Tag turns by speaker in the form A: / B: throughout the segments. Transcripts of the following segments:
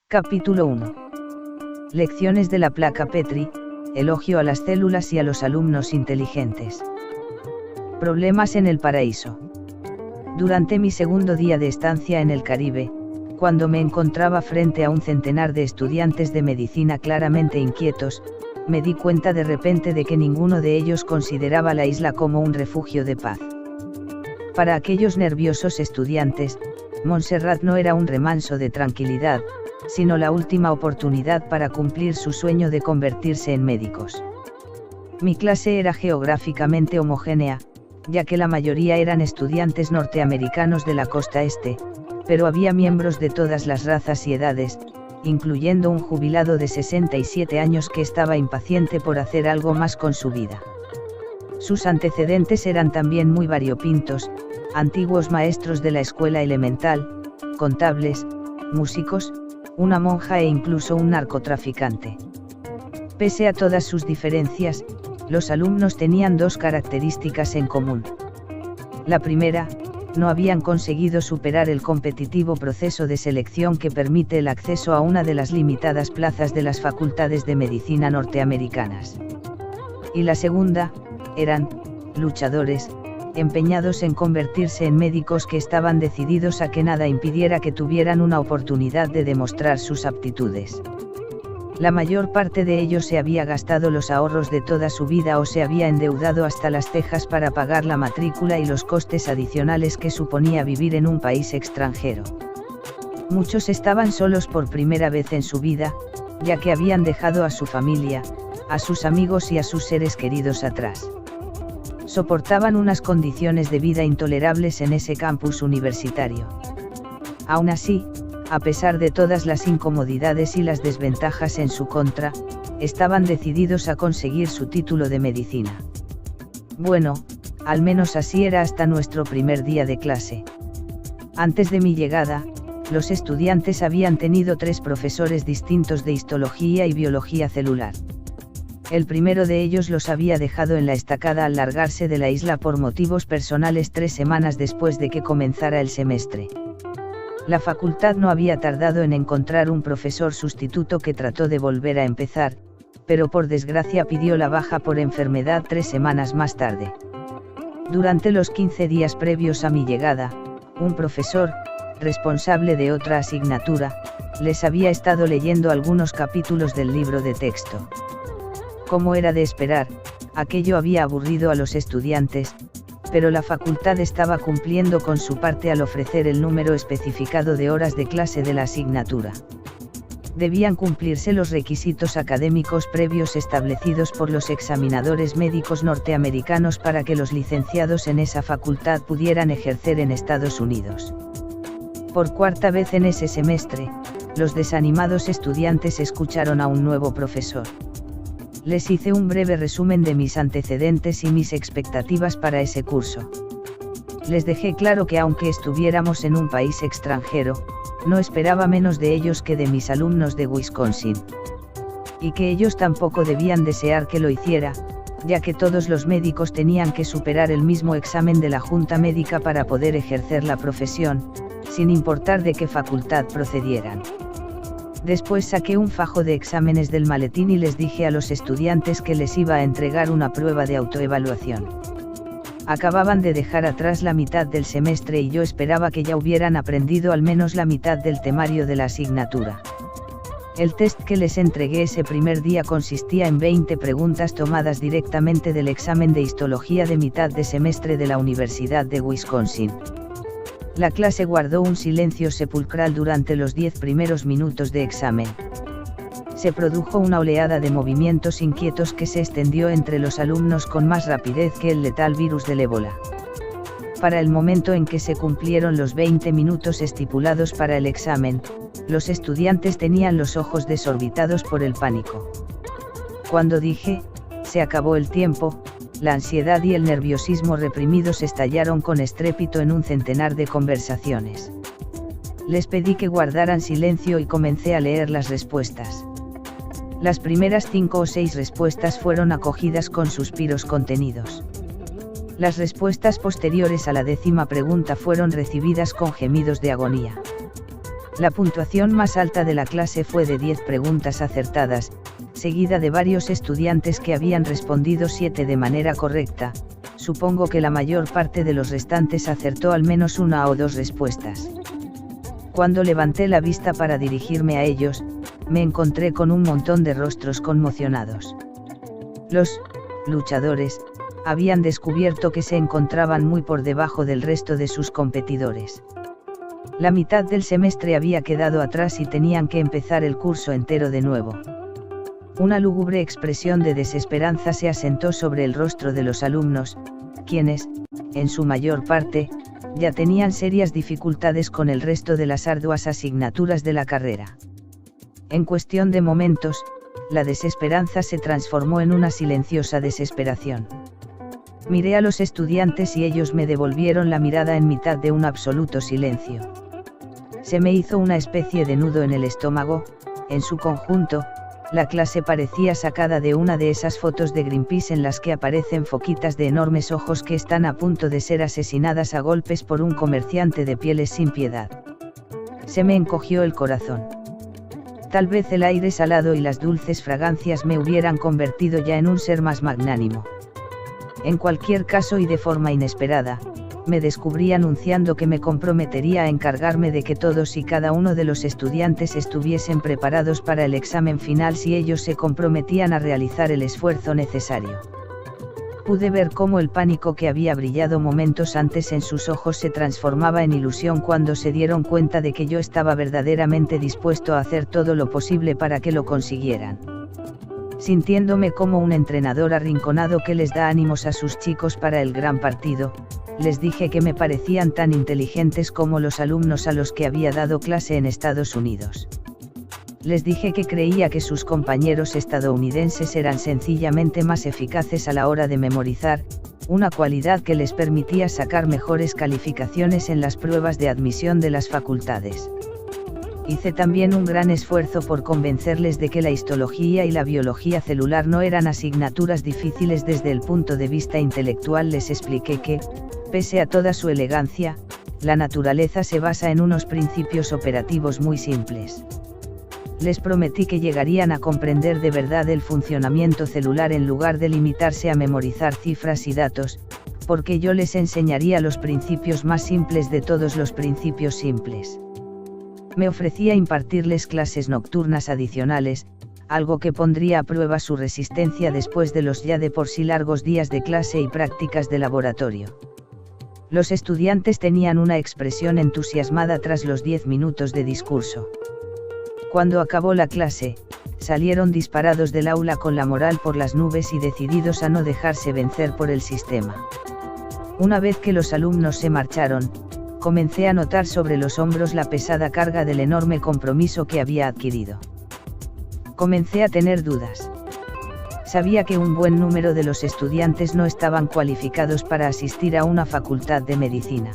A: Capítulo 1. Lecciones de la placa Petri, elogio a las células y a los alumnos inteligentes. Problemas en el paraíso. Durante mi segundo día de estancia en el Caribe, cuando me encontraba frente a un centenar de estudiantes de medicina claramente inquietos, me di cuenta de repente de que ninguno de ellos consideraba la isla como un refugio de paz. Para aquellos nerviosos estudiantes, Montserrat no era un remanso de tranquilidad, sino la última oportunidad para cumplir su sueño de convertirse en médicos. Mi clase era geográficamente homogénea, ya que la mayoría eran estudiantes norteamericanos de la costa este, pero había miembros de todas las razas y edades, incluyendo un jubilado de 67 años que estaba impaciente por hacer algo más con su vida. Sus antecedentes eran también muy variopintos: antiguos maestros de la escuela elemental, contables, músicos, una monja e incluso un narcotraficante. Pese a todas sus diferencias, los alumnos tenían dos características en común. La primera, no habían conseguido superar el competitivo proceso de selección que permite el acceso a una de las limitadas plazas de las facultades de medicina norteamericanas. Y la segunda, eran luchadores, empeñados en convertirse en médicos que estaban decididos a que nada impidiera que tuvieran una oportunidad de demostrar sus aptitudes. La mayor parte de ellos se había gastado los ahorros de toda su vida o se había endeudado hasta las cejas para pagar la matrícula y los costes adicionales que suponía vivir en un país extranjero. Muchos estaban solos por primera vez en su vida, ya que habían dejado a su familia, a sus amigos y a sus seres queridos atrás. Soportaban unas condiciones de vida intolerables en ese campus universitario. Aún así, a pesar de todas las incomodidades y las desventajas en su contra, estaban decididos a conseguir su título de medicina. Bueno, al menos así era hasta nuestro primer día de clase. Antes de mi llegada, los estudiantes habían tenido 3 profesores distintos de histología y biología celular. El primero de ellos los había dejado en la estacada al largarse de la isla por motivos personales 3 semanas después de que comenzara el semestre. La facultad no había tardado en encontrar un profesor sustituto que trató de volver a empezar, pero por desgracia pidió la baja por enfermedad 3 semanas más tarde. Durante los 15 días previos a mi llegada, un profesor, responsable de otra asignatura, les había estado leyendo algunos capítulos del libro de texto. Como era de esperar, aquello había aburrido a los estudiantes, pero la facultad estaba cumpliendo con su parte al ofrecer el número especificado de horas de clase de la asignatura. Debían cumplirse los requisitos académicos previos establecidos por los examinadores médicos norteamericanos para que los licenciados en esa facultad pudieran ejercer en Estados Unidos. Por 4ª vez en ese semestre, los desanimados estudiantes escucharon a un nuevo profesor. Les hice un breve resumen de mis antecedentes y mis expectativas para ese curso. Les dejé claro que aunque estuviéramos en un país extranjero, no esperaba menos de ellos que de mis alumnos de Wisconsin. Y que ellos tampoco debían desear que lo hiciera, ya que todos los médicos tenían que superar el mismo examen de la Junta Médica para poder ejercer la profesión, sin importar de qué facultad procedieran. Después saqué un fajo de exámenes del maletín y les dije a los estudiantes que les iba a entregar una prueba de autoevaluación. Acababan de dejar atrás la mitad del semestre y yo esperaba que ya hubieran aprendido al menos la mitad del temario de la asignatura. El test que les entregué ese primer día consistía en 20 preguntas tomadas directamente del examen de histología de mitad de semestre de la Universidad de Wisconsin. La clase guardó un silencio sepulcral durante los 10 primeros minutos de examen. Se produjo una oleada de movimientos inquietos que se extendió entre los alumnos con más rapidez que el letal virus del ébola. Para el momento en que se cumplieron los 20 minutos estipulados para el examen, los estudiantes tenían los ojos desorbitados por el pánico. Cuando dije, "Se acabó el tiempo", la ansiedad y el nerviosismo reprimidos estallaron con estrépito en un centenar de conversaciones. Les pedí que guardaran silencio y comencé a leer las respuestas. Las primeras 5 o 6 respuestas fueron acogidas con suspiros contenidos. Las respuestas posteriores a la 10ª pregunta fueron recibidas con gemidos de agonía. La puntuación más alta de la clase fue de 10 preguntas acertadas, seguida de varios estudiantes que habían respondido 7 de manera correcta. Supongo que la mayor parte de los restantes acertó al menos una o dos respuestas. Cuando levanté la vista para dirigirme a ellos, me encontré con un montón de rostros conmocionados. Los luchadores habían descubierto que se encontraban muy por debajo del resto de sus competidores. La mitad del semestre había quedado atrás y tenían que empezar el curso entero de nuevo. Una lúgubre expresión de desesperanza se asentó sobre el rostro de los alumnos, quienes, en su mayor parte, ya tenían serias dificultades con el resto de las arduas asignaturas de la carrera. En cuestión de momentos, la desesperanza se transformó en una silenciosa desesperación. Miré a los estudiantes y ellos me devolvieron la mirada en mitad de un absoluto silencio. Se me hizo una especie de nudo en el estómago. En su conjunto, la clase parecía sacada de una de esas fotos de Greenpeace en las que aparecen foquitas de enormes ojos que están a punto de ser asesinadas a golpes por un comerciante de pieles sin piedad. Se me encogió el corazón. Tal vez el aire salado y las dulces fragancias me hubieran convertido ya en un ser más magnánimo. En cualquier caso y de forma inesperada, me descubrí anunciando que me comprometería a encargarme de que todos y cada uno de los estudiantes estuviesen preparados para el examen final si ellos se comprometían a realizar el esfuerzo necesario. Pude ver cómo el pánico que había brillado momentos antes en sus ojos se transformaba en ilusión cuando se dieron cuenta de que yo estaba verdaderamente dispuesto a hacer todo lo posible para que lo consiguieran. Sintiéndome como un entrenador arrinconado que les da ánimos a sus chicos para el gran partido, les dije que me parecían tan inteligentes como los alumnos a los que había dado clase en Estados Unidos. Les dije que creía que sus compañeros estadounidenses eran sencillamente más eficaces a la hora de memorizar, una cualidad que les permitía sacar mejores calificaciones en las pruebas de admisión de las facultades. Hice también un gran esfuerzo por convencerles de que la histología y la biología celular no eran asignaturas difíciles desde el punto de vista intelectual. Les expliqué que, pese a toda su elegancia, la naturaleza se basa en unos principios operativos muy simples. Les prometí que llegarían a comprender de verdad el funcionamiento celular en lugar de limitarse a memorizar cifras y datos, porque yo les enseñaría los principios más simples de todos los principios simples. Me ofrecía impartirles clases nocturnas adicionales, algo que pondría a prueba su resistencia después de los ya de por sí largos días de clase y prácticas de laboratorio. Los estudiantes tenían una expresión entusiasmada tras los 10 minutos de discurso. Cuando acabó la clase, salieron disparados del aula con la moral por las nubes y decididos a no dejarse vencer por el sistema. Una vez que los alumnos se marcharon, comencé a notar sobre los hombros la pesada carga del enorme compromiso que había adquirido. Comencé a tener dudas. Sabía que un buen número de los estudiantes no estaban cualificados para asistir a una facultad de medicina.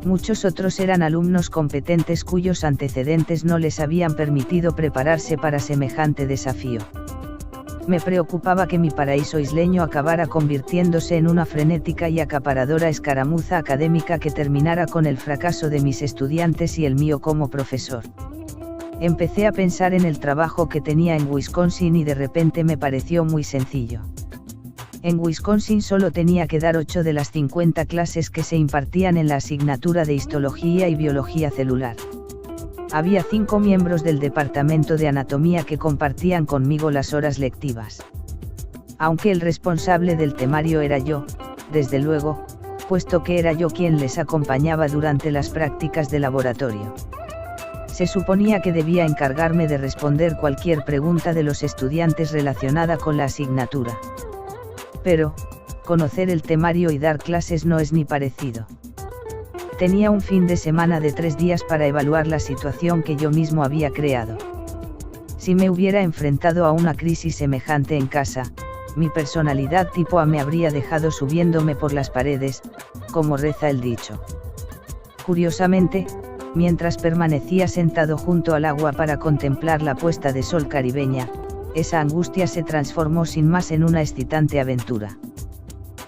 A: Muchos otros eran alumnos competentes cuyos antecedentes no les habían permitido prepararse para semejante desafío. Me preocupaba que mi paraíso isleño acabara convirtiéndose en una frenética y acaparadora escaramuza académica que terminara con el fracaso de mis estudiantes y el mío como profesor. Empecé a pensar en el trabajo que tenía en Wisconsin y de repente me pareció muy sencillo. En Wisconsin solo tenía que dar 8 de las 50 clases que se impartían en la asignatura de histología y biología celular. Había 5 miembros del departamento de anatomía que compartían conmigo las horas lectivas. Aunque el responsable del temario era yo, desde luego, puesto que era yo quien les acompañaba durante las prácticas de laboratorio. Se suponía que debía encargarme de responder cualquier pregunta de los estudiantes relacionada con la asignatura. Pero, conocer el temario y dar clases no es ni parecido. Tenía un fin de semana de 3 días para evaluar la situación que yo mismo había creado. Si me hubiera enfrentado a una crisis semejante en casa, mi personalidad tipo A me habría dejado subiéndome por las paredes, como reza el dicho. Curiosamente, mientras permanecía sentado junto al agua para contemplar la puesta de sol caribeña, esa angustia se transformó sin más en una excitante aventura.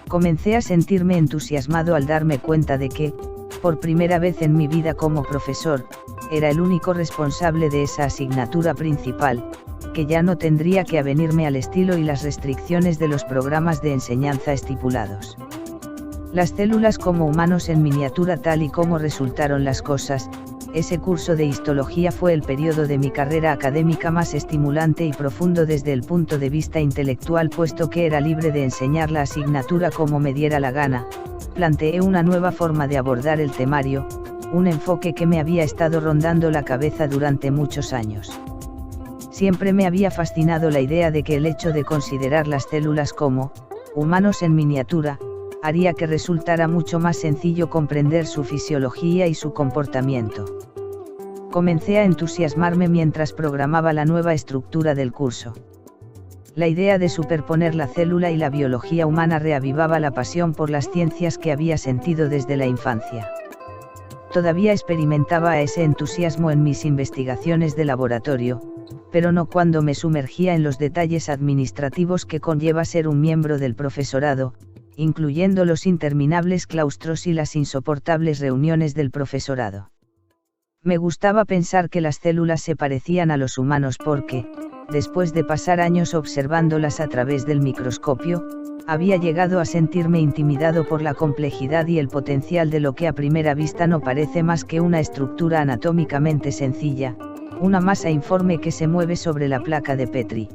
A: Comencé a sentirme entusiasmado al darme cuenta de que, por primera vez en mi vida como profesor, era el único responsable de esa asignatura principal, que ya no tendría que avenirme al estilo y las restricciones de los programas de enseñanza estipulados. Las células como humanos en miniatura, tal y como resultaron las cosas, ese curso de histología fue el periodo de mi carrera académica más estimulante y profundo desde el punto de vista intelectual, puesto que era libre de enseñar la asignatura como me diera la gana. Planteé una nueva forma de abordar el temario, un enfoque que me había estado rondando la cabeza durante muchos años. Siempre me había fascinado la idea de que el hecho de considerar las células como humanos en miniatura haría que resultara mucho más sencillo comprender su fisiología y su comportamiento. Comencé a entusiasmarme mientras programaba la nueva estructura del curso. La idea de superponer la célula y la biología humana reavivaba la pasión por las ciencias que había sentido desde la infancia. Todavía experimentaba ese entusiasmo en mis investigaciones de laboratorio, pero no cuando me sumergía en los detalles administrativos que conlleva ser un miembro del profesorado, incluyendo los interminables claustros y las insoportables reuniones del profesorado. Me gustaba pensar que las células se parecían a los humanos porque, después de pasar años observándolas a través del microscopio, había llegado a sentirme intimidado por la complejidad y el potencial de lo que a primera vista no parece más que una estructura anatómicamente sencilla, una masa informe que se mueve sobre la placa de Petri.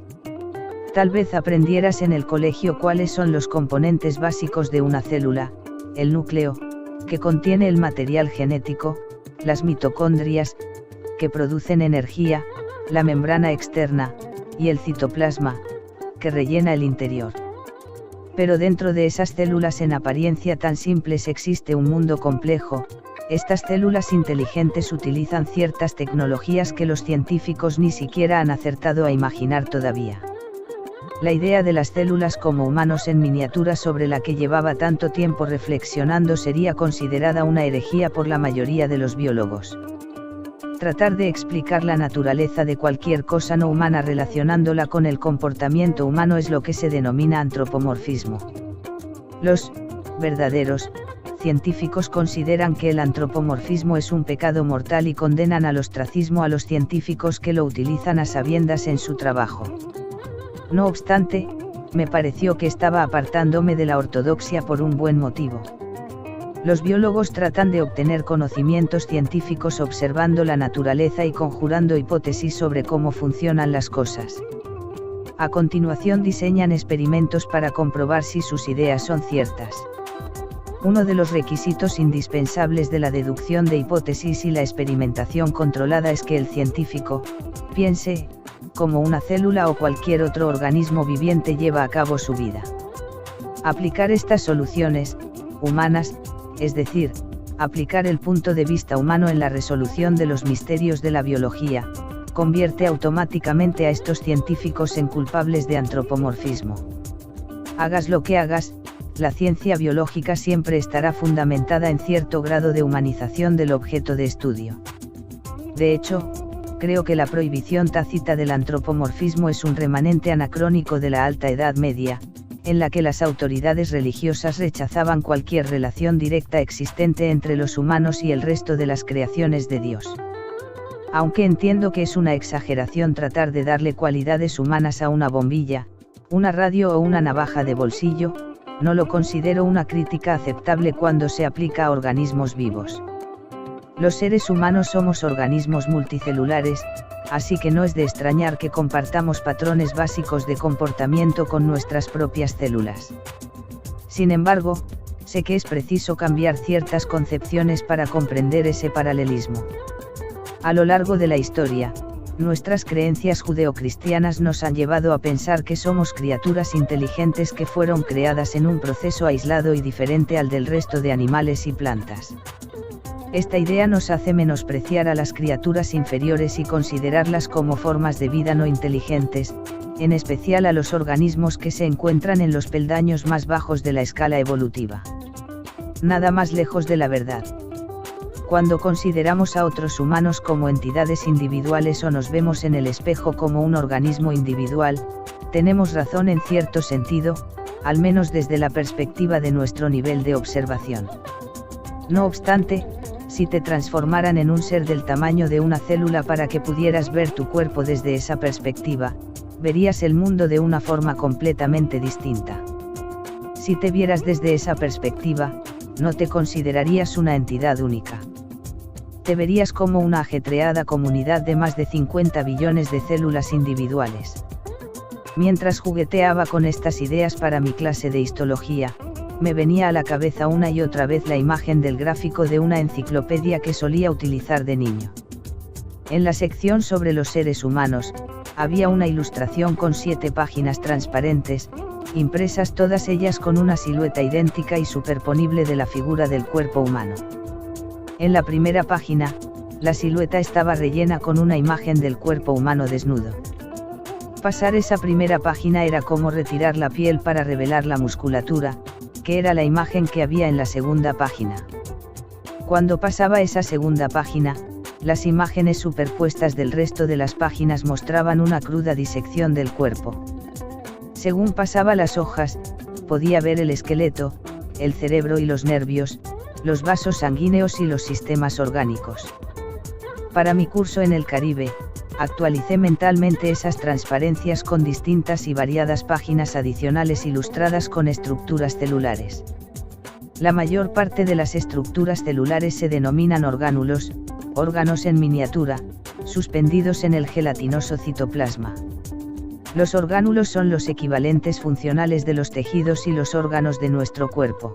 A: Tal vez aprendieras en el colegio cuáles son los componentes básicos de una célula: el núcleo, que contiene el material genético, las mitocondrias, que producen energía, la membrana externa, y el citoplasma, que rellena el interior. Pero dentro de esas células en apariencia tan simples existe un mundo complejo. Estas células inteligentes utilizan ciertas tecnologías que los científicos ni siquiera han acertado a imaginar todavía. La idea de las células como humanos en miniatura, sobre la que llevaba tanto tiempo reflexionando, sería considerada una herejía por la mayoría de los biólogos. Tratar de explicar la naturaleza de cualquier cosa no humana relacionándola con el comportamiento humano es lo que se denomina antropomorfismo. Los verdaderos científicos consideran que el antropomorfismo es un pecado mortal y condenan al ostracismo a los científicos que lo utilizan a sabiendas en su trabajo. No obstante, me pareció que estaba apartándome de la ortodoxia por un buen motivo. Los biólogos tratan de obtener conocimientos científicos observando la naturaleza y conjurando hipótesis sobre cómo funcionan las cosas. A continuación diseñan experimentos para comprobar si sus ideas son ciertas. Uno de los requisitos indispensables de la deducción de hipótesis y la experimentación controlada es que el científico piense como una célula o cualquier otro organismo viviente lleva a cabo su vida. Aplicar estas soluciones humanas, es decir, aplicar el punto de vista humano en la resolución de los misterios de la biología, convierte automáticamente a estos científicos en culpables de antropomorfismo. Hagas lo que hagas, la ciencia biológica siempre estará fundamentada en cierto grado de humanización del objeto de estudio. De hecho, creo que la prohibición tácita del antropomorfismo es un remanente anacrónico de la Alta Edad Media, en la que las autoridades religiosas rechazaban cualquier relación directa existente entre los humanos y el resto de las creaciones de Dios. Aunque entiendo que es una exageración tratar de darle cualidades humanas a una bombilla, una radio o una navaja de bolsillo, no lo considero una crítica aceptable cuando se aplica a organismos vivos. Los seres humanos somos organismos multicelulares, así que no es de extrañar que compartamos patrones básicos de comportamiento con nuestras propias células. Sin embargo, sé que es preciso cambiar ciertas concepciones para comprender ese paralelismo. A lo largo de la historia, nuestras creencias judeocristianas nos han llevado a pensar que somos criaturas inteligentes que fueron creadas en un proceso aislado y diferente al del resto de animales y plantas. Esta idea nos hace menospreciar a las criaturas inferiores y considerarlas como formas de vida no inteligentes, en especial a los organismos que se encuentran en los peldaños más bajos de la escala evolutiva. Nada más lejos de la verdad. Cuando consideramos a otros humanos como entidades individuales o nos vemos en el espejo como un organismo individual, tenemos razón en cierto sentido, al menos desde la perspectiva de nuestro nivel de observación. No obstante, si te transformaran en un ser del tamaño de una célula para que pudieras ver tu cuerpo desde esa perspectiva, verías el mundo de una forma completamente distinta. Si te vieras desde esa perspectiva, no te considerarías una entidad única. Te verías como una ajetreada comunidad de más de 50 billones de células individuales. Mientras jugueteaba con estas ideas para mi clase de histología, me venía a la cabeza una y otra vez la imagen del gráfico de una enciclopedia que solía utilizar de niño. En la sección sobre los seres humanos, había una ilustración con 7 páginas transparentes, impresas todas ellas con una silueta idéntica y superponible de la figura del cuerpo humano. En la primera página, la silueta estaba rellena con una imagen del cuerpo humano desnudo. Pasar esa primera página era como retirar la piel para revelar la musculatura, que era la imagen que había en la segunda página. Cuando pasaba esa segunda página, las imágenes superpuestas del resto de las páginas mostraban una cruda disección del cuerpo. Según pasaba las hojas, podía ver el esqueleto, el cerebro y los nervios, los vasos sanguíneos y los sistemas orgánicos. Para mi curso en el Caribe, actualicé mentalmente esas transparencias con distintas y variadas páginas adicionales ilustradas con estructuras celulares. La mayor parte de las estructuras celulares se denominan orgánulos, órganos en miniatura, suspendidos en el gelatinoso citoplasma. Los orgánulos son los equivalentes funcionales de los tejidos y los órganos de nuestro cuerpo.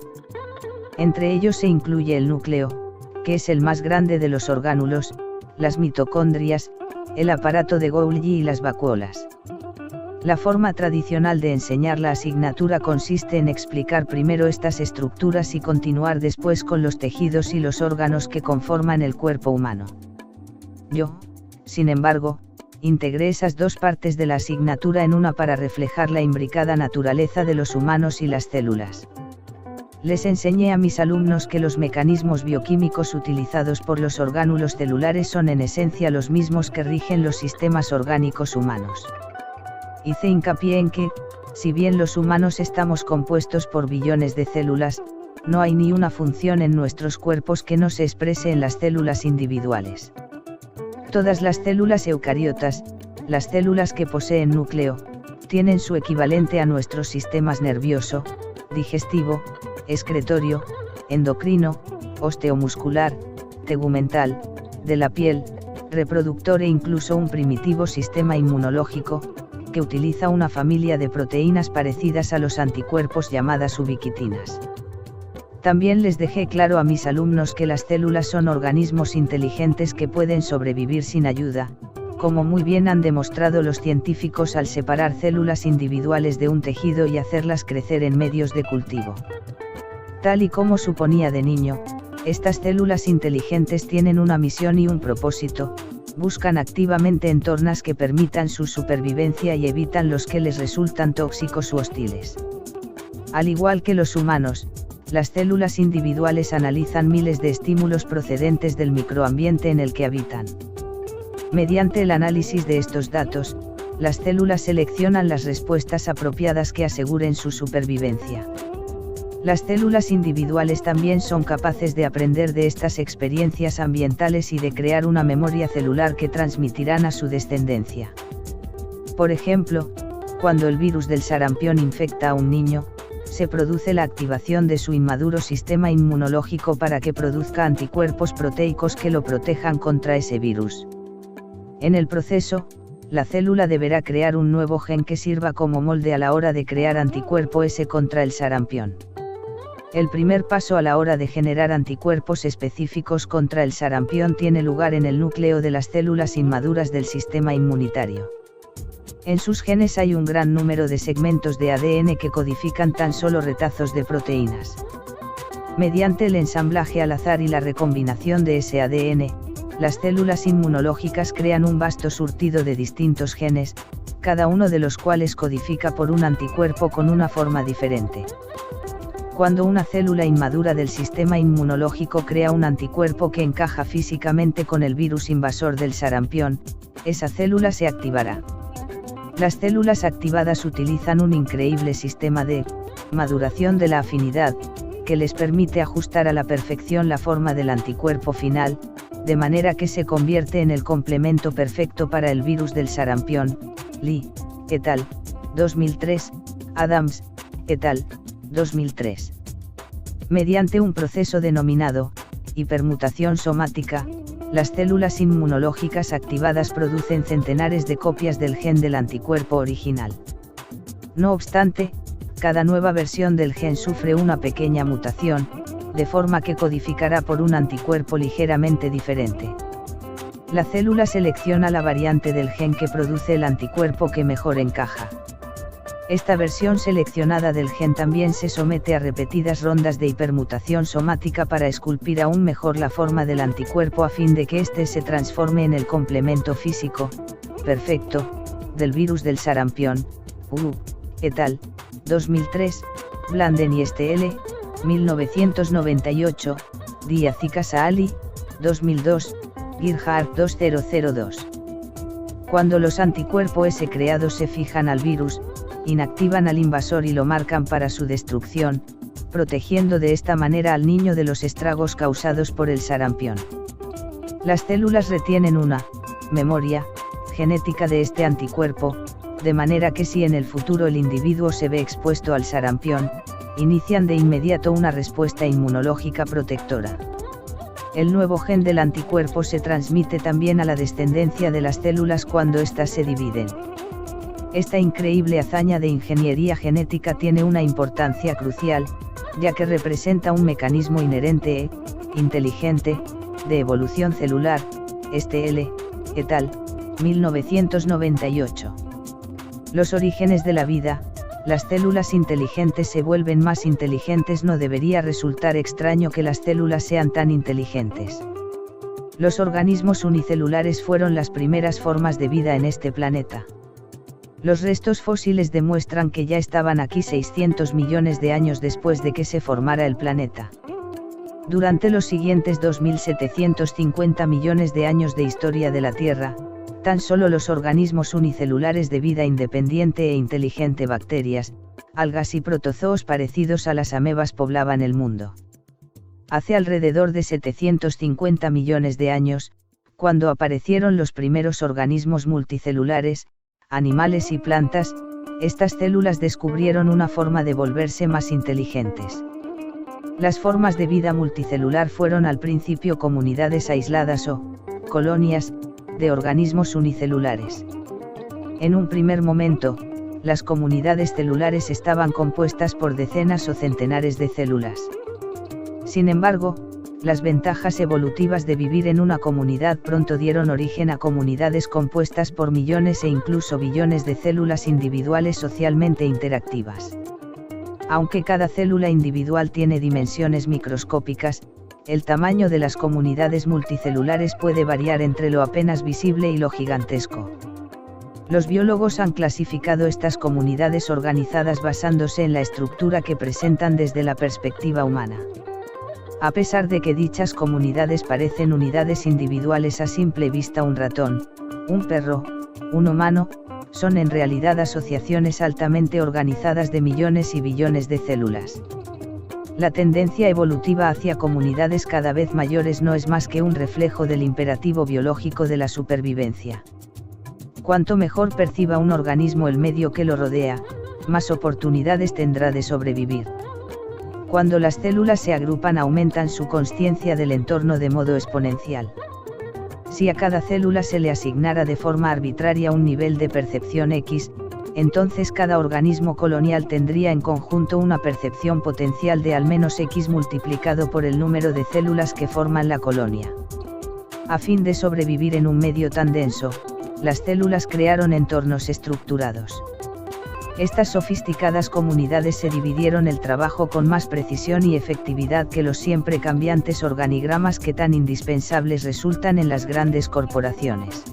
A: Entre ellos se incluye el núcleo, que es el más grande de los orgánulos, las mitocondrias, el aparato de Golgi y las vacuolas. La forma tradicional de enseñar la asignatura consiste en explicar primero estas estructuras y continuar después con los tejidos y los órganos que conforman el cuerpo humano. Yo, sin embargo, integré esas dos partes de la asignatura en una para reflejar la imbricada naturaleza de los humanos y las células. Les enseñé a mis alumnos que los mecanismos bioquímicos utilizados por los orgánulos celulares son en esencia los mismos que rigen los sistemas orgánicos humanos. Hice hincapié en que, si bien los humanos estamos compuestos por billones de células, no hay ni una función en nuestros cuerpos que no se exprese en las células individuales. Todas las células eucariotas, las células que poseen núcleo, tienen su equivalente a nuestros sistemas nervioso, digestivo, excretorio, endocrino, osteomuscular, tegumental, de la piel, reproductor e incluso un primitivo sistema inmunológico, que utiliza una familia de proteínas parecidas a los anticuerpos llamadas ubiquitinas. También les dejé claro a mis alumnos que las células son organismos inteligentes que pueden sobrevivir sin ayuda, como muy bien han demostrado los científicos al separar células individuales de un tejido y hacerlas crecer en medios de cultivo. Tal y como suponía de niño, estas células inteligentes tienen una misión y un propósito, buscan activamente entornos que permitan su supervivencia y evitan los que les resultan tóxicos u hostiles. Al igual que los humanos, las células individuales analizan miles de estímulos procedentes del microambiente en el que habitan. Mediante el análisis de estos datos, las células seleccionan las respuestas apropiadas que aseguren su supervivencia. Las células individuales también son capaces de aprender de estas experiencias ambientales y de crear una memoria celular que transmitirán a su descendencia. Por ejemplo, cuando el virus del sarampión infecta a un niño, se produce la activación de su inmaduro sistema inmunológico para que produzca anticuerpos proteicos que lo protejan contra ese virus. En el proceso, la célula deberá crear un nuevo gen que sirva como molde a la hora de crear anticuerpo S contra el sarampión. El primer paso a la hora de generar anticuerpos específicos contra el sarampión tiene lugar en el núcleo de las células inmaduras del sistema inmunitario. En sus genes hay un gran número de segmentos de ADN que codifican tan solo retazos de proteínas. Mediante el ensamblaje al azar y la recombinación de ese ADN, las células inmunológicas crean un vasto surtido de distintos genes, cada uno de los cuales codifica por un anticuerpo con una forma diferente. Cuando una célula inmadura del sistema inmunológico crea un anticuerpo que encaja físicamente con el virus invasor del sarampión, esa célula se activará. Las células activadas utilizan un increíble sistema de maduración de la afinidad, que les permite ajustar a la perfección la forma del anticuerpo final, de manera que se convierte en el complemento perfecto para el virus del sarampión. Lee, et al. 2003, Adams, et al. 2003. Mediante un proceso denominado hipermutación somática, las células inmunológicas activadas producen centenares de copias del gen del anticuerpo original. No obstante, cada nueva versión del gen sufre una pequeña mutación, de forma que codificará por un anticuerpo ligeramente diferente. La célula selecciona la variante del gen que produce el anticuerpo que mejor encaja. Esta versión seleccionada del gen también se somete a repetidas rondas de hipermutación somática para esculpir aún mejor la forma del anticuerpo a fin de que éste se transforme en el complemento físico, perfecto, del virus del sarampión. Et al. 2003, Blanden y Stl. 1998, Díaz y Casali, 2002, Girhart 2002. Cuando los anticuerpos S creados se fijan al virus, inactivan al invasor y lo marcan para su destrucción, protegiendo de esta manera al niño de los estragos causados por el sarampión. Las células retienen una memoria genética de este anticuerpo, de manera que si en el futuro el individuo se ve expuesto al sarampión, inician de inmediato una respuesta inmunológica protectora. El nuevo gen del anticuerpo se transmite también a la descendencia de las células cuando éstas se dividen. Esta increíble hazaña de ingeniería genética tiene una importancia crucial, ya que representa un mecanismo inherente e inteligente de evolución celular. Stl. et al. 1998. Los orígenes de la vida. Las células inteligentes se vuelven más inteligentes. No debería resultar extraño que las células sean tan inteligentes. Los organismos unicelulares fueron las primeras formas de vida en este planeta. Los restos fósiles demuestran que ya estaban aquí 600 millones de años después de que se formara el planeta. Durante los siguientes 2750 millones de años de historia de la Tierra, tan solo los organismos unicelulares de vida independiente e inteligente, bacterias, algas y protozoos parecidos a las amebas poblaban el mundo. Hace alrededor de 750 millones de años, cuando aparecieron los primeros organismos multicelulares, animales y plantas, estas células descubrieron una forma de volverse más inteligentes. Las formas de vida multicelular fueron al principio comunidades aisladas o colonias de organismos unicelulares. En un primer momento, las comunidades celulares estaban compuestas por decenas o centenares de células. Sin embargo, las ventajas evolutivas de vivir en una comunidad pronto dieron origen a comunidades compuestas por millones e incluso billones de células individuales socialmente interactivas. Aunque cada célula individual tiene dimensiones microscópicas, el tamaño de las comunidades multicelulares puede variar entre lo apenas visible y lo gigantesco. Los biólogos han clasificado estas comunidades organizadas basándose en la estructura que presentan desde la perspectiva humana. A pesar de que dichas comunidades parecen unidades individuales a simple vista, un ratón, un perro, un humano, son en realidad asociaciones altamente organizadas de millones y billones de células. La tendencia evolutiva hacia comunidades cada vez mayores no es más que un reflejo del imperativo biológico de la supervivencia. Cuanto mejor perciba un organismo el medio que lo rodea, más oportunidades tendrá de sobrevivir. Cuando las células se agrupan, aumentan su consciencia del entorno de modo exponencial. Si a cada célula se le asignara de forma arbitraria un nivel de percepción X, entonces cada organismo colonial tendría en conjunto una percepción potencial de al menos X multiplicado por el número de células que forman la colonia. A fin de sobrevivir en un medio tan denso, las células crearon entornos estructurados. Estas sofisticadas comunidades se dividieron el trabajo con más precisión y efectividad que los siempre cambiantes organigramas que tan indispensables resultan en las grandes corporaciones.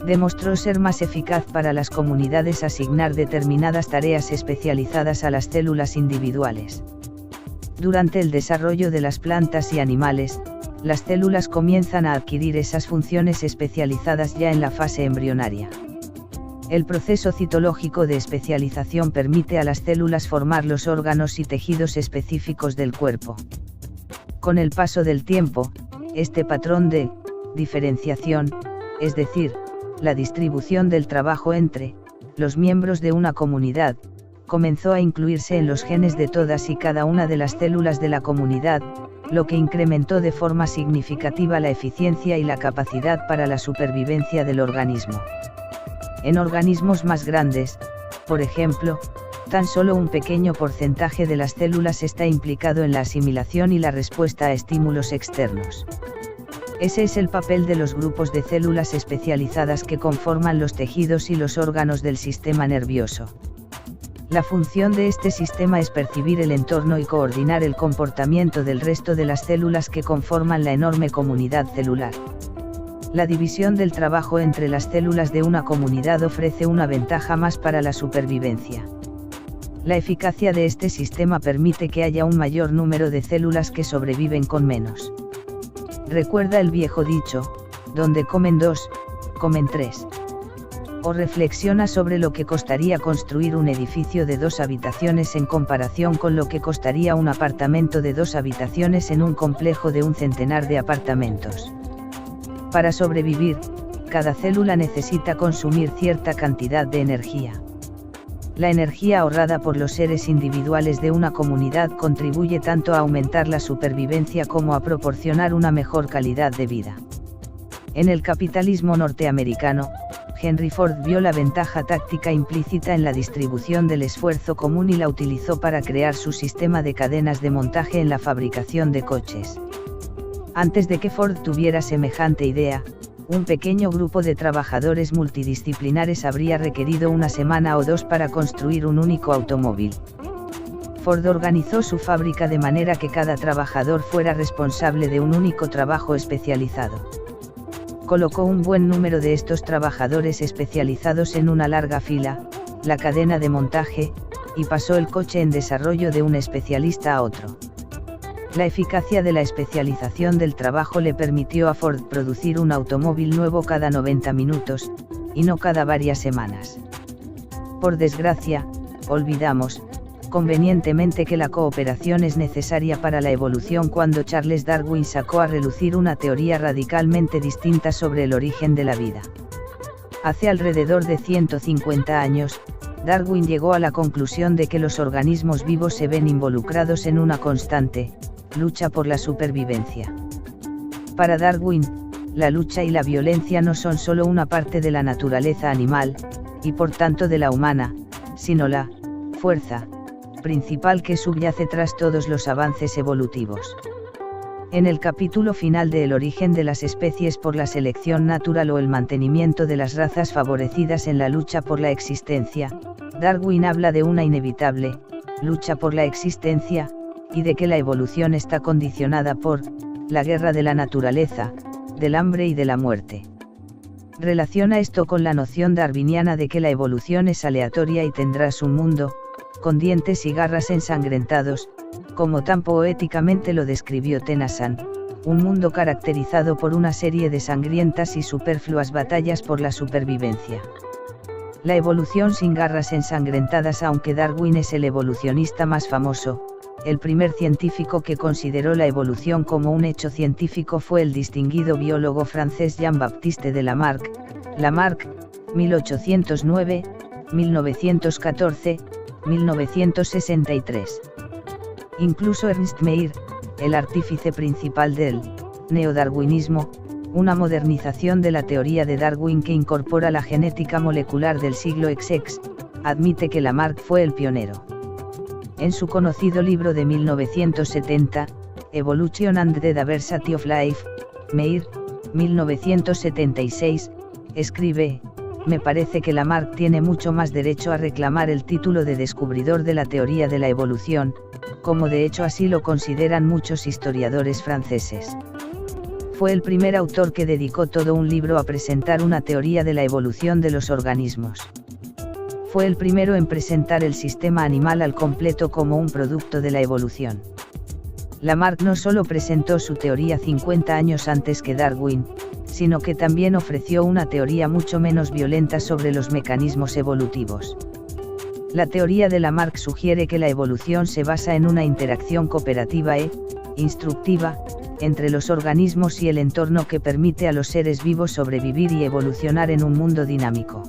A: Demostró ser más eficaz para las comunidades asignar determinadas tareas especializadas a las células individuales. Durante el desarrollo de las plantas y animales, las células comienzan a adquirir esas funciones especializadas ya en la fase embrionaria. El proceso citológico de especialización permite a las células formar los órganos y tejidos específicos del cuerpo. Con el paso del tiempo, este patrón de diferenciación, es decir, la distribución del trabajo entre los miembros de una comunidad, comenzó a incluirse en los genes de todas y cada una de las células de la comunidad, lo que incrementó de forma significativa la eficiencia y la capacidad para la supervivencia del organismo. En organismos más grandes, por ejemplo, tan solo un pequeño porcentaje de las células está implicado en la asimilación y la respuesta a estímulos externos. Ese es el papel de los grupos de células especializadas que conforman los tejidos y los órganos del sistema nervioso. La función de este sistema es percibir el entorno y coordinar el comportamiento del resto de las células que conforman la enorme comunidad celular. La división del trabajo entre las células de una comunidad ofrece una ventaja más para la supervivencia. La eficacia de este sistema permite que haya un mayor número de células que sobreviven con menos. Recuerda el viejo dicho, donde comen dos, comen tres. O reflexiona sobre lo que costaría construir un edificio de 2 habitaciones en comparación con lo que costaría un apartamento de 2 habitaciones en un complejo de 100 de apartamentos. Para sobrevivir, cada célula necesita consumir cierta cantidad de energía. La energía ahorrada por los seres individuales de una comunidad contribuye tanto a aumentar la supervivencia como a proporcionar una mejor calidad de vida. En el capitalismo norteamericano, Henry Ford vio la ventaja táctica implícita en la distribución del esfuerzo común y la utilizó para crear su sistema de cadenas de montaje en la fabricación de coches. Antes de que Ford tuviera semejante idea, un pequeño grupo de trabajadores multidisciplinares habría requerido 1 semana o 2 para construir un único automóvil. Ford organizó su fábrica de manera que cada trabajador fuera responsable de un único trabajo especializado. Colocó un buen número de estos trabajadores especializados en una larga fila, la cadena de montaje, y pasó el coche en desarrollo de un especialista a otro. La eficacia de la especialización del trabajo le permitió a Ford producir un automóvil nuevo cada 90 minutos, y no cada varias semanas. Por desgracia, olvidamos, convenientemente que la cooperación es necesaria para la evolución cuando Charles Darwin sacó a relucir una teoría radicalmente distinta sobre el origen de la vida. Hace alrededor de 150 años, Darwin llegó a la conclusión de que los organismos vivos se ven involucrados en una constante lucha por la supervivencia. Para Darwin, la lucha y la violencia no son solo una parte de la naturaleza animal, y por tanto de la humana, sino la fuerza principal que subyace tras todos los avances evolutivos. En el capítulo final de El origen de las especies por la selección natural o el mantenimiento de las razas favorecidas en la lucha por la existencia, Darwin habla de una inevitable lucha por la existencia, y de que la evolución está condicionada por la guerra de la naturaleza, del hambre y de la muerte. Relaciona esto con la noción darwiniana de que la evolución es aleatoria y tendrá su mundo, con dientes y garras ensangrentados, como tan poéticamente lo describió Tennyson, un mundo caracterizado por una serie de sangrientas y superfluas batallas por la supervivencia. La evolución sin garras ensangrentadas. Aunque Darwin es el evolucionista más famoso, el primer científico que consideró la evolución como un hecho científico fue el distinguido biólogo francés Jean-Baptiste de Lamarck, 1809, 1914, 1963. Incluso Ernst Mayr, el artífice principal del neodarwinismo, una modernización de la teoría de Darwin que incorpora la genética molecular del siglo XX, admite que Lamarck fue el pionero. En su conocido libro de 1970, Evolution and the Diversity of Life, Mayr, 1976, escribe: me parece que Lamarck tiene mucho más derecho a reclamar el título de descubridor de la teoría de la evolución, como de hecho así lo consideran muchos historiadores franceses. Fue el primer autor que dedicó todo un libro a presentar una teoría de la evolución de los organismos. Fue el primero en presentar el sistema animal al completo como un producto de la evolución. Lamarck no solo presentó su teoría 50 años antes que Darwin, sino que también ofreció una teoría mucho menos violenta sobre los mecanismos evolutivos. La teoría de Lamarck sugiere que la evolución se basa en una interacción cooperativa e instructiva entre los organismos y el entorno que permite a los seres vivos sobrevivir y evolucionar en un mundo dinámico.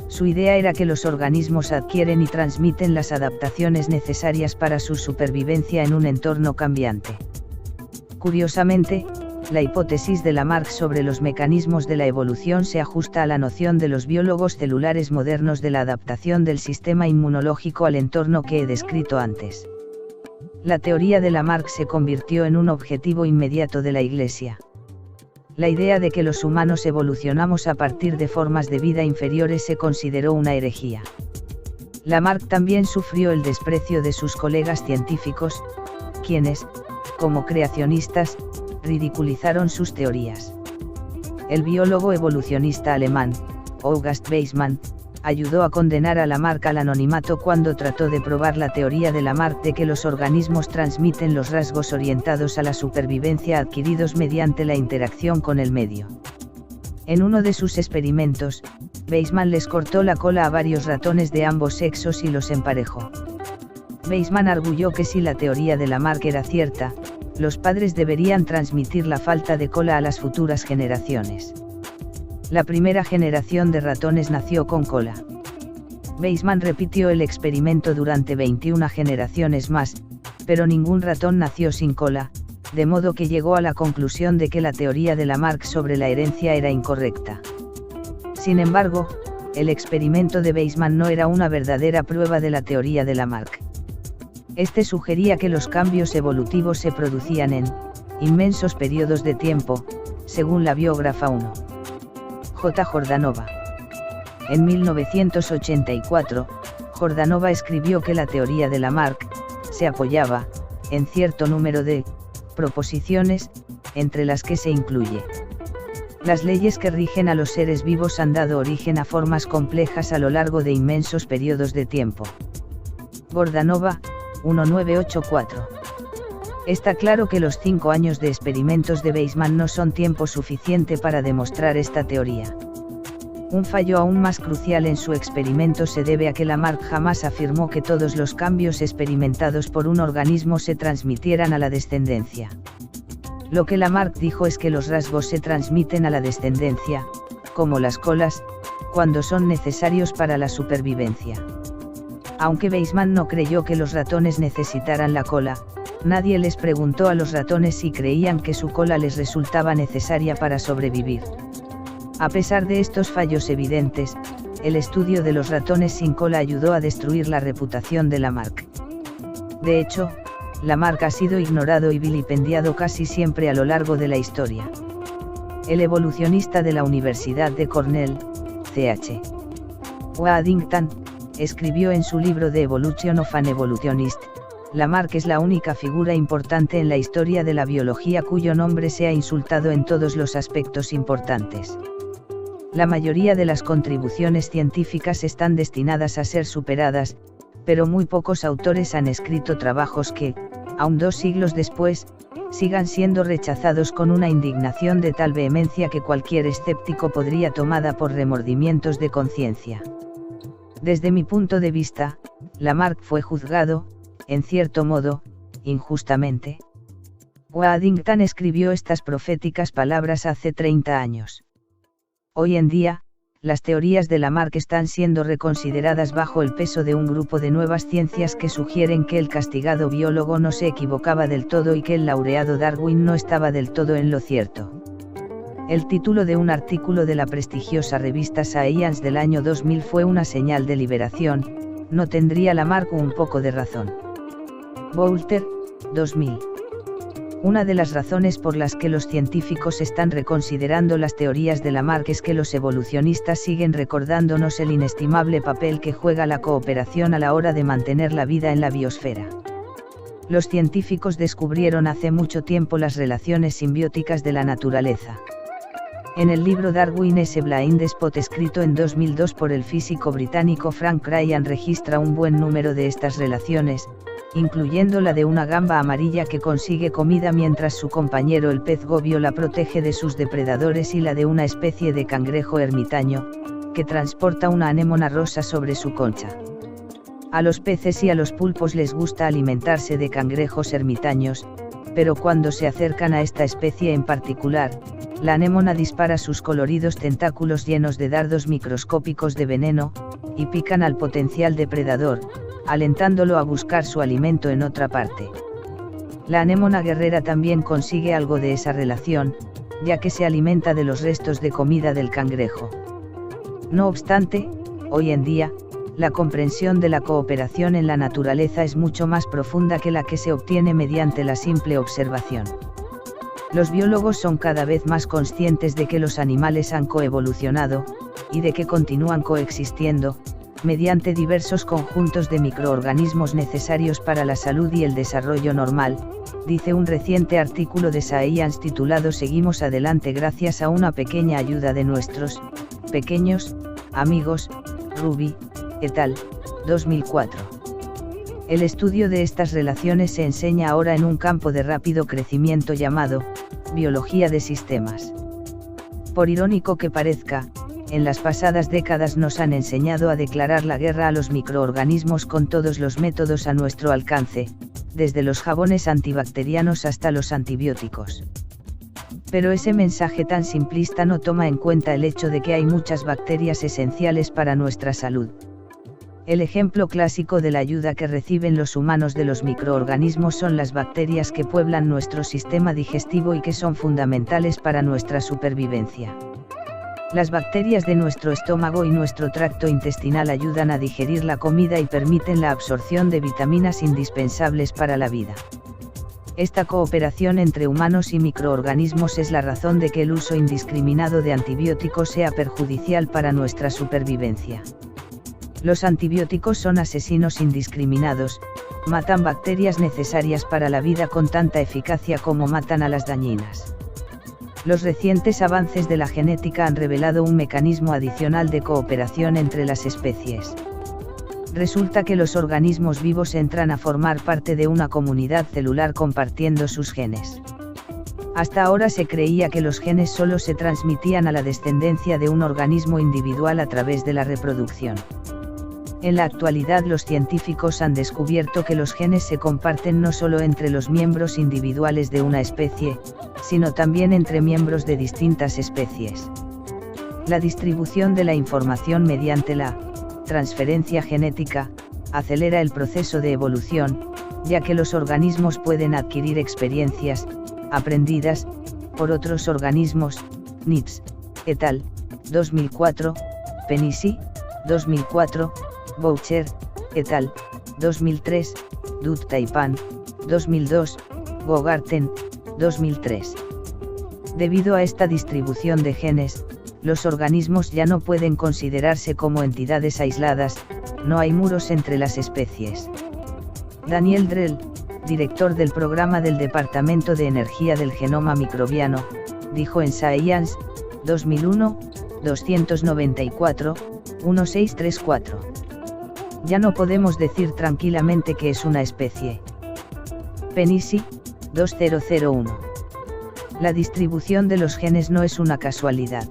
A: Su idea era que los organismos adquieren y transmiten las adaptaciones necesarias para su supervivencia en un entorno cambiante. Curiosamente, la hipótesis de Lamarck sobre los mecanismos de la evolución se ajusta a la noción de los biólogos celulares modernos de la adaptación del sistema inmunológico al entorno que he descrito antes. La teoría de Lamarck se convirtió en un objetivo inmediato de la Iglesia. La idea de que los humanos evolucionamos a partir de formas de vida inferiores se consideró una herejía. Lamarck también sufrió el desprecio de sus colegas científicos, quienes, como creacionistas, ridiculizaron sus teorías. El biólogo evolucionista alemán, August Weismann, ayudó a condenar a Lamarck al anonimato cuando trató de probar la teoría de Lamarck de que los organismos transmiten los rasgos orientados a la supervivencia adquiridos mediante la interacción con el medio. En uno de sus experimentos, Weismann les cortó la cola a varios ratones de ambos sexos y los emparejó. Weismann arguyó que si la teoría de Lamarck era cierta, los padres deberían transmitir la falta de cola a las futuras generaciones. La primera generación de ratones nació con cola. Weismann repitió el experimento durante 21 generaciones más, pero ningún ratón nació sin cola, de modo que llegó a la conclusión de que la teoría de Lamarck sobre la herencia era incorrecta. Sin embargo, el experimento de Weismann no era una verdadera prueba de la teoría de Lamarck. Este sugería que los cambios evolutivos se producían en inmensos periodos de tiempo, según la biógrafa 1. J. Jordanova. En 1984, Jordanova escribió que la teoría de Lamarck se apoyaba en cierto número de proposiciones, entre las que se incluye: las leyes que rigen a los seres vivos han dado origen a formas complejas a lo largo de inmensos periodos de tiempo. Jordanova, 1984. Está claro que los 5 años de experimentos de Weismann no son tiempo suficiente para demostrar esta teoría. Un fallo aún más crucial en su experimento se debe a que Lamarck jamás afirmó que todos los cambios experimentados por un organismo se transmitieran a la descendencia. Lo que Lamarck dijo es que los rasgos se transmiten a la descendencia, como las colas, cuando son necesarios para la supervivencia. Aunque Weismann no creyó que los ratones necesitaran la cola, nadie les preguntó a los ratones si creían que su cola les resultaba necesaria para sobrevivir. A pesar de estos fallos evidentes, el estudio de los ratones sin cola ayudó a destruir la reputación de Lamarck. De hecho, Lamarck ha sido ignorado y vilipendiado casi siempre a lo largo de la historia. El evolucionista de la Universidad de Cornell, C.H. Waddington, escribió en su libro The Evolution of an Evolutionist: Lamarck es la única figura importante en la historia de la biología cuyo nombre se ha insultado en todos los aspectos importantes. La mayoría de las contribuciones científicas están destinadas a ser superadas, pero muy pocos autores han escrito trabajos que, aun 2 siglos después, sigan siendo rechazados con una indignación de tal vehemencia que cualquier escéptico podría tomada por remordimientos de conciencia. Desde mi punto de vista, Lamarck fue juzgado, en cierto modo, injustamente. Waddington escribió estas proféticas palabras hace 30 años. Hoy en día, las teorías de Lamarck están siendo reconsideradas bajo el peso de un grupo de nuevas ciencias que sugieren que el castigado biólogo no se equivocaba del todo y que el laureado Darwin no estaba del todo en lo cierto. El título de un artículo de la prestigiosa revista Science del año 2000 fue una señal de liberación: ¿no tendría Lamarck un poco de razón? Boulter, 2000. Una de las razones por las que los científicos están reconsiderando las teorías de Lamarck es que los evolucionistas siguen recordándonos el inestimable papel que juega la cooperación a la hora de mantener la vida en la biosfera. Los científicos descubrieron hace mucho tiempo las relaciones simbióticas de la naturaleza. En el libro Darwin S. Blind Spot, escrito en 2002 por el físico británico Frank Ryan, registra un buen número de estas relaciones, incluyendo la de una gamba amarilla que consigue comida mientras su compañero el pez gobio la protege de sus depredadores, y la de una especie de cangrejo ermitaño, que transporta una anémona rosa sobre su concha. A los peces y a los pulpos les gusta alimentarse de cangrejos ermitaños, pero cuando se acercan a esta especie en particular, la anémona dispara sus coloridos tentáculos llenos de dardos microscópicos de veneno, y pican al potencial depredador, alentándolo a buscar su alimento en otra parte. La anémona guerrera también consigue algo de esa relación, ya que se alimenta de los restos de comida del cangrejo. No obstante, hoy en día, la comprensión de la cooperación en la naturaleza es mucho más profunda que la que se obtiene mediante la simple observación. Los biólogos son cada vez más conscientes de que los animales han coevolucionado, y de que continúan coexistiendo, mediante diversos conjuntos de microorganismos necesarios para la salud y el desarrollo normal, dice un reciente artículo de Science titulado "Seguimos adelante gracias a una pequeña ayuda de nuestros pequeños amigos, Ruby, et al., 2004. El estudio de estas relaciones se enseña ahora en un campo de rápido crecimiento llamado biología de sistemas. Por irónico que parezca, en las pasadas décadas nos han enseñado a declarar la guerra a los microorganismos con todos los métodos a nuestro alcance, desde los jabones antibacterianos hasta los antibióticos. Pero ese mensaje tan simplista no toma en cuenta el hecho de que hay muchas bacterias esenciales para nuestra salud. El ejemplo clásico de la ayuda que reciben los humanos de los microorganismos son las bacterias que pueblan nuestro sistema digestivo y que son fundamentales para nuestra supervivencia. Las bacterias de nuestro estómago y nuestro tracto intestinal ayudan a digerir la comida y permiten la absorción de vitaminas indispensables para la vida. Esta cooperación entre humanos y microorganismos es la razón de que el uso indiscriminado de antibióticos sea perjudicial para nuestra supervivencia. Los antibióticos son asesinos indiscriminados, matan bacterias necesarias para la vida con tanta eficacia como matan a las dañinas. Los recientes avances de la genética han revelado un mecanismo adicional de cooperación entre las especies. Resulta que los organismos vivos entran a formar parte de una comunidad celular compartiendo sus genes. Hasta ahora se creía que los genes solo se transmitían a la descendencia de un organismo individual a través de la reproducción. En la actualidad los científicos han descubierto que los genes se comparten no solo entre los miembros individuales de una especie, sino también entre miembros de distintas especies. La distribución de la información mediante la transferencia genética acelera el proceso de evolución, ya que los organismos pueden adquirir experiencias aprendidas por otros organismos. Nitz, et al., 2004, Penisi, 2004, Boucher, et al., 2003, Dut-Taipan, 2002, Gogarten, 2003. Debido a esta distribución de genes, los organismos ya no pueden considerarse como entidades aisladas, no hay muros entre las especies. Daniel Drell, director del programa del Departamento de Energía del Genoma Microbiano, dijo en Science, 2001, 294, 1634. Ya no podemos decir tranquilamente que es una especie. Penisi, 2001. La distribución de los genes no es una casualidad.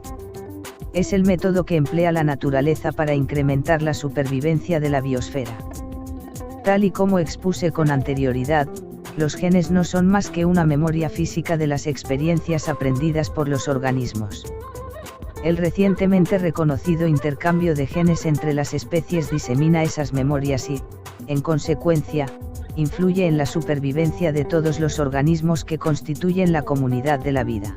A: Es el método que emplea la naturaleza para incrementar la supervivencia de la biosfera. Tal y como expuse con anterioridad, los genes no son más que una memoria física de las experiencias aprendidas por los organismos. El recientemente reconocido intercambio de genes entre las especies disemina esas memorias y, en consecuencia, influye en la supervivencia de todos los organismos que constituyen la comunidad de la vida.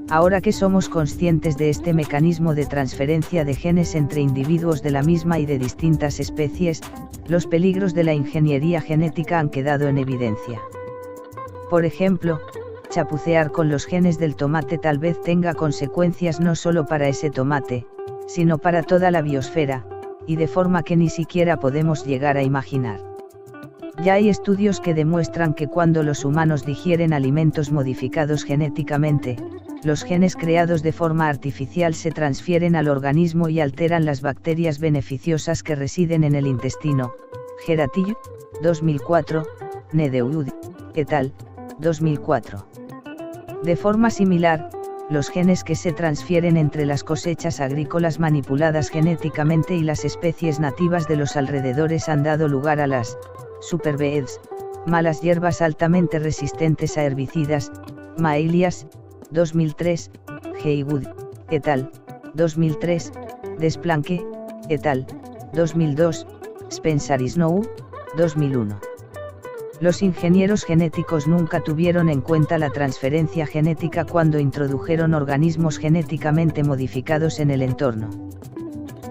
A: Ahora que somos conscientes de este mecanismo de transferencia de genes entre individuos de la misma y de distintas especies, los peligros de la ingeniería genética han quedado en evidencia. Por ejemplo, chapucear con los genes del tomate tal vez tenga consecuencias no solo para ese tomate, sino para toda la biosfera, y de forma que ni siquiera podemos llegar a imaginar. Ya hay estudios que demuestran que cuando los humanos digieren alimentos modificados genéticamente, los genes creados de forma artificial se transfieren al organismo y alteran las bacterias beneficiosas que residen en el intestino. Geratillo, 2004, Nedeud, et al., 2004. De forma similar, los genes que se transfieren entre las cosechas agrícolas manipuladas genéticamente y las especies nativas de los alrededores han dado lugar a las superweeds, malas hierbas altamente resistentes a herbicidas, Maelias, 2003, Haywood, et al., 2003, Desplanque, et al., 2002, Spencer y Snow, 2001. Los ingenieros genéticos nunca tuvieron en cuenta la transferencia genética cuando introdujeron organismos genéticamente modificados en el entorno.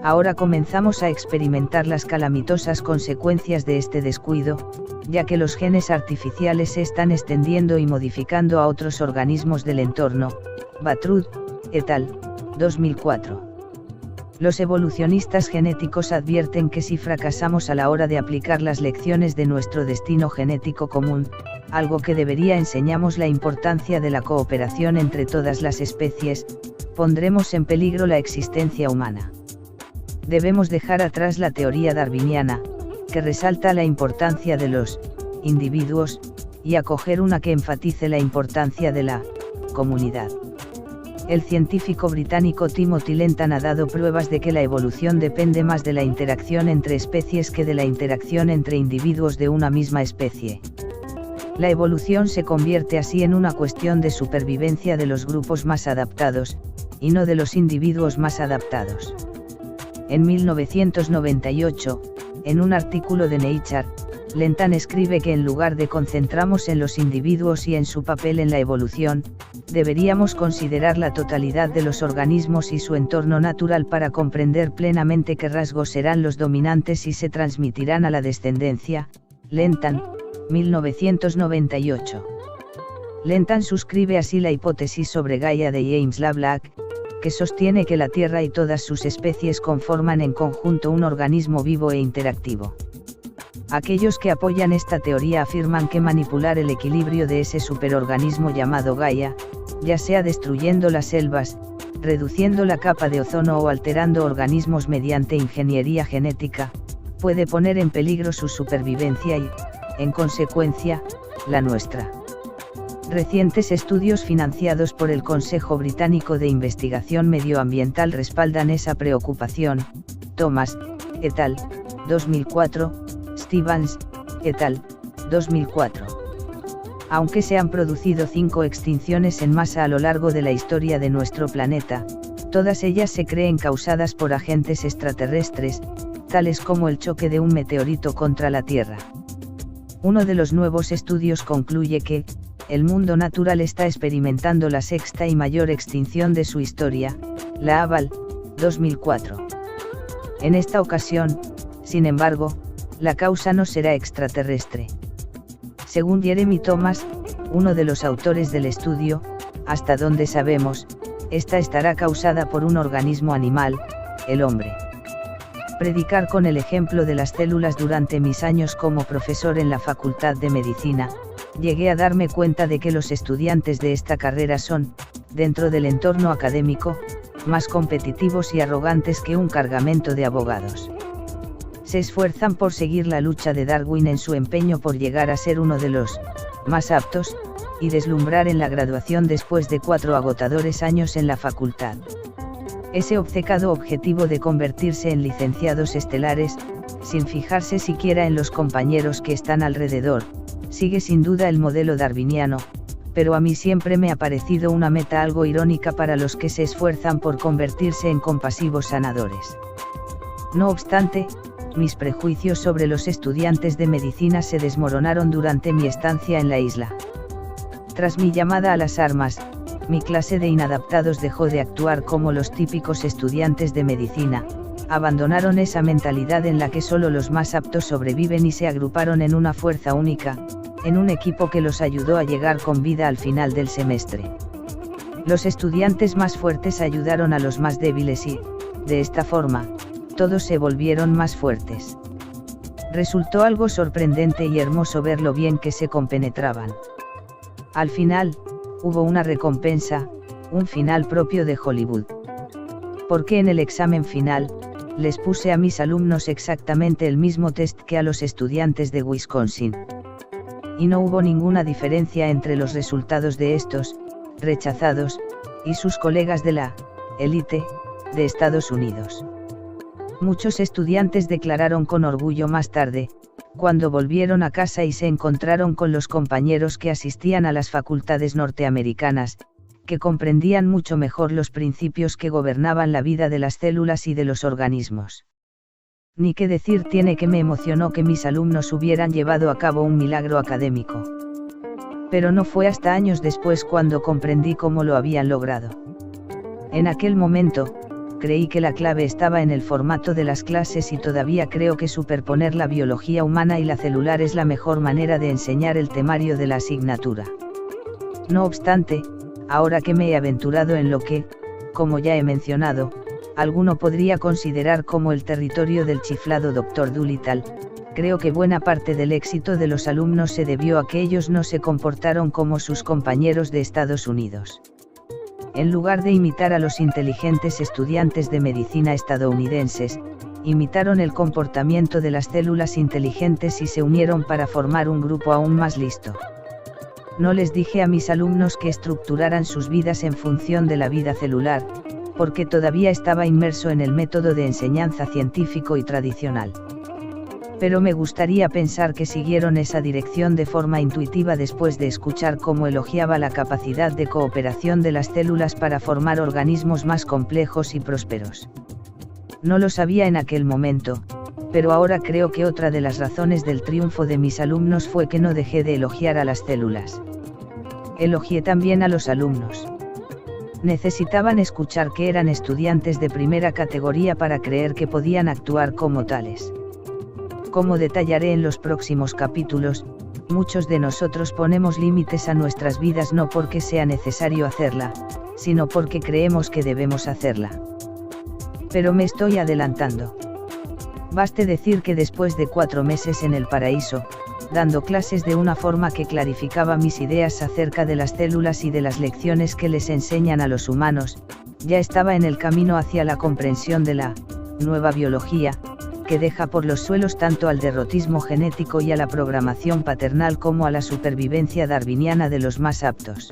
A: Ahora comenzamos a experimentar las calamitosas consecuencias de este descuido, ya que los genes artificiales se están extendiendo y modificando a otros organismos del entorno, Batrud, et al., 2004. Los evolucionistas genéticos advierten que si fracasamos a la hora de aplicar las lecciones de nuestro destino genético común, algo que debería enseñarnos la importancia de la cooperación entre todas las especies, pondremos en peligro la existencia humana. Debemos dejar atrás la teoría darwiniana, que resalta la importancia de los individuos, y acoger una que enfatice la importancia de la comunidad. El científico británico Timothy Lenton ha dado pruebas de que la evolución depende más de la interacción entre especies que de la interacción entre individuos de una misma especie. La evolución se convierte así en una cuestión de supervivencia de los grupos más adaptados, y no de los individuos más adaptados. En 1998, en un artículo de Nature, Lenton escribe que en lugar de concentrarnos en los individuos y en su papel en la evolución, deberíamos considerar la totalidad de los organismos y su entorno natural para comprender plenamente qué rasgos serán los dominantes y se transmitirán a la descendencia. Lenton, 1998. Lenton suscribe así la hipótesis sobre Gaia de James Lovelock, que sostiene que la Tierra y todas sus especies conforman en conjunto un organismo vivo e interactivo. Aquellos que apoyan esta teoría afirman que manipular el equilibrio de ese superorganismo llamado Gaia, ya sea destruyendo las selvas, reduciendo la capa de ozono o alterando organismos mediante ingeniería genética, puede poner en peligro su supervivencia y, en consecuencia, la nuestra. Recientes estudios financiados por el Consejo Británico de Investigación Medioambiental respaldan esa preocupación. Thomas, et al., 2004, Stevens, et al., 2004. Aunque se han producido 5 extinciones en masa a lo largo de la historia de nuestro planeta, todas ellas se creen causadas por agentes extraterrestres, tales como el choque de un meteorito contra la Tierra. Uno de los nuevos estudios concluye que, el mundo natural está experimentando la sexta y mayor extinción de su historia, la Aval, 2004. En esta ocasión, sin embargo, la causa no será extraterrestre. Según Jeremy Thomas, uno de los autores del estudio, hasta donde sabemos, esta estará causada por un organismo animal, el hombre. Predicar con el ejemplo de las células durante mis años como profesor en la Facultad de Medicina, llegué a darme cuenta de que los estudiantes de esta carrera son, dentro del entorno académico, más competitivos y arrogantes que un cargamento de abogados. Se esfuerzan por seguir la lucha de Darwin en su empeño por llegar a ser uno de los más aptos, y deslumbrar en la graduación después de 4 agotadores años en la facultad. Ese obcecado objetivo de convertirse en licenciados estelares, sin fijarse siquiera en los compañeros que están alrededor, sigue sin duda el modelo darwiniano, pero a mí siempre me ha parecido una meta algo irónica para los que se esfuerzan por convertirse en compasivos sanadores. No obstante, mis prejuicios sobre los estudiantes de medicina se desmoronaron durante mi estancia en la isla. Tras mi llamada a las armas, mi clase de inadaptados dejó de actuar como los típicos estudiantes de medicina, abandonaron esa mentalidad en la que solo los más aptos sobreviven y se agruparon en una fuerza única, en un equipo que los ayudó a llegar con vida al final del semestre. Los estudiantes más fuertes ayudaron a los más débiles y, de esta forma, todos se volvieron más fuertes. Resultó algo sorprendente y hermoso ver lo bien que se compenetraban. Al final, hubo una recompensa, un final propio de Hollywood. Porque en el examen final, les puse a mis alumnos exactamente el mismo test que a los estudiantes de Wisconsin. Y no hubo ninguna diferencia entre los resultados de estos, rechazados, y sus colegas de la élite de Estados Unidos. Muchos estudiantes declararon con orgullo más tarde, cuando volvieron a casa y se encontraron con los compañeros que asistían a las facultades norteamericanas, que comprendían mucho mejor los principios que gobernaban la vida de las células y de los organismos. Ni qué decir tiene que me emocionó que mis alumnos hubieran llevado a cabo un milagro académico. Pero no fue hasta años después cuando comprendí cómo lo habían logrado. En aquel momento, creí que la clave estaba en el formato de las clases y todavía creo que superponer la biología humana y la celular es la mejor manera de enseñar el temario de la asignatura. No obstante, ahora que me he aventurado en lo que, como ya he mencionado, alguno podría considerar como el territorio del chiflado Dr. Dolittle, creo que buena parte del éxito de los alumnos se debió a que ellos no se comportaron como sus compañeros de Estados Unidos. En lugar de imitar a los inteligentes estudiantes de medicina estadounidenses, imitaron el comportamiento de las células inteligentes y se unieron para formar un grupo aún más listo. No les dije a mis alumnos que estructuraran sus vidas en función de la vida celular, porque todavía estaba inmerso en el método de enseñanza científico y tradicional. Pero me gustaría pensar que siguieron esa dirección de forma intuitiva después de escuchar cómo elogiaba la capacidad de cooperación de las células para formar organismos más complejos y prósperos. No lo sabía en aquel momento, pero ahora creo que otra de las razones del triunfo de mis alumnos fue que no dejé de elogiar a las células. Elogié también a los alumnos. Necesitaban escuchar que eran estudiantes de primera categoría para creer que podían actuar como tales. Como detallaré en los próximos capítulos, muchos de nosotros ponemos límites a nuestras vidas no porque sea necesario hacerla, sino porque creemos que debemos hacerla. Pero me estoy adelantando. Baste decir que después de 4 meses en el paraíso, dando clases de una forma que clarificaba mis ideas acerca de las células y de las lecciones que les enseñan a los humanos, ya estaba en el camino hacia la comprensión de la nueva biología, que deja por los suelos tanto al derrotismo genético y a la programación paternal como a la supervivencia darwiniana de los más aptos.